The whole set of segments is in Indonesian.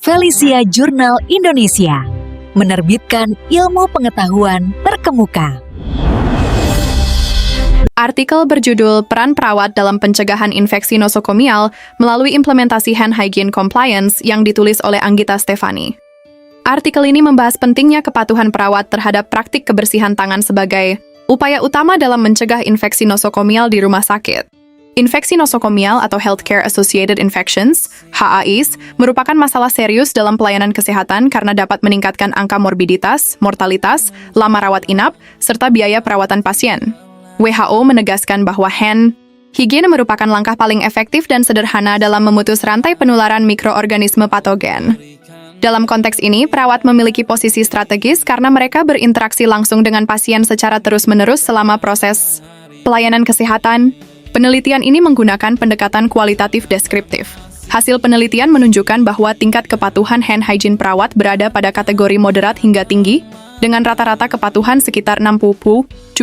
Felicia Jurnal Indonesia menerbitkan ilmu pengetahuan terkemuka. Artikel berjudul Peran Perawat dalam Pencegahan Infeksi Nosokomial melalui Implementasi Hand Hygiene Compliance yang ditulis oleh Anggita Stefani. Artikel ini membahas pentingnya kepatuhan perawat terhadap praktik kebersihan tangan sebagai upaya utama dalam mencegah infeksi nosokomial di rumah sakit. Infeksi nosokomial atau Healthcare Associated Infections, HAIs, merupakan masalah serius dalam pelayanan kesehatan karena dapat meningkatkan angka morbiditas, mortalitas, lama rawat inap, serta biaya perawatan pasien. WHO menegaskan bahwa hand hygiene merupakan langkah paling efektif dan sederhana dalam memutus rantai penularan mikroorganisme patogen. Dalam konteks ini, perawat memiliki posisi strategis karena mereka berinteraksi langsung dengan pasien secara terus-menerus selama proses pelayanan kesehatan. Penelitian ini menggunakan pendekatan kualitatif deskriptif. Hasil penelitian menunjukkan bahwa tingkat kepatuhan hand hygiene perawat berada pada kategori moderat hingga tinggi, dengan rata-rata kepatuhan sekitar 60-75%.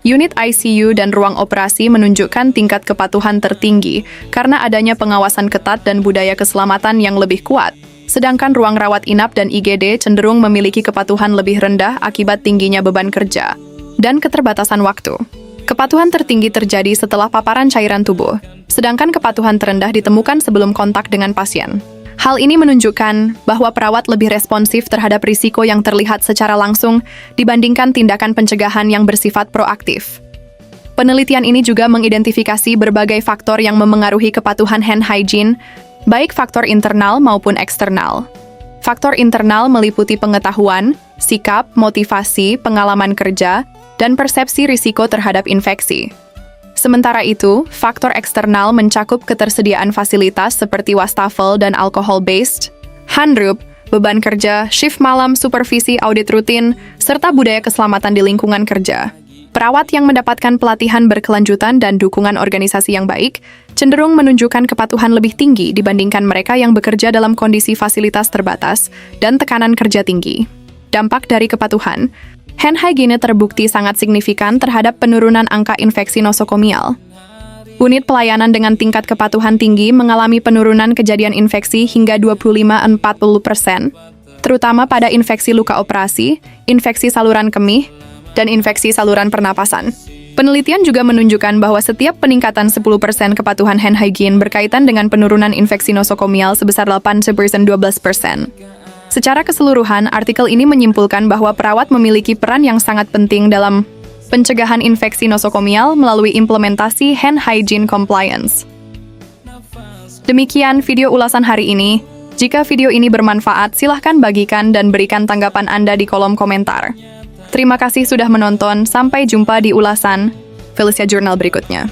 Unit ICU dan ruang operasi menunjukkan tingkat kepatuhan tertinggi karena adanya pengawasan ketat dan budaya keselamatan yang lebih kuat, sedangkan ruang rawat inap dan IGD cenderung memiliki kepatuhan lebih rendah akibat tingginya beban kerja dan keterbatasan waktu. Kepatuhan tertinggi terjadi setelah paparan cairan tubuh, sedangkan kepatuhan terendah ditemukan sebelum kontak dengan pasien. Hal ini menunjukkan bahwa perawat lebih responsif terhadap risiko yang terlihat secara langsung dibandingkan tindakan pencegahan yang bersifat proaktif. Penelitian ini juga mengidentifikasi berbagai faktor yang memengaruhi kepatuhan hand hygiene, baik faktor internal maupun eksternal. Faktor internal meliputi pengetahuan, sikap, motivasi, pengalaman kerja, dan persepsi risiko terhadap infeksi. Sementara itu, faktor eksternal mencakup ketersediaan fasilitas seperti wastafel dan alkohol-based, handroom, beban kerja, shift malam, supervisi audit rutin, serta budaya keselamatan di lingkungan kerja. Perawat yang mendapatkan pelatihan berkelanjutan dan dukungan organisasi yang baik cenderung menunjukkan kepatuhan lebih tinggi dibandingkan mereka yang bekerja dalam kondisi fasilitas terbatas dan tekanan kerja tinggi. Dampak dari kepatuhan, hand hygiene terbukti sangat signifikan terhadap penurunan angka infeksi nosokomial. Unit pelayanan dengan tingkat kepatuhan tinggi mengalami penurunan kejadian infeksi hingga 25-40%, terutama pada infeksi luka operasi, infeksi saluran kemih, dan infeksi saluran pernapasan. Penelitian juga menunjukkan bahwa setiap peningkatan 10% kepatuhan hand hygiene berkaitan dengan penurunan infeksi nosokomial sebesar 8-12%. Secara keseluruhan, artikel ini menyimpulkan bahwa perawat memiliki peran yang sangat penting dalam pencegahan infeksi nosokomial melalui implementasi hand hygiene compliance. Demikian video ulasan hari ini. Jika video ini bermanfaat, silahkan bagikan dan berikan tanggapan Anda di kolom komentar. Terima kasih sudah menonton, sampai jumpa di ulasan Felicia Jurnal berikutnya.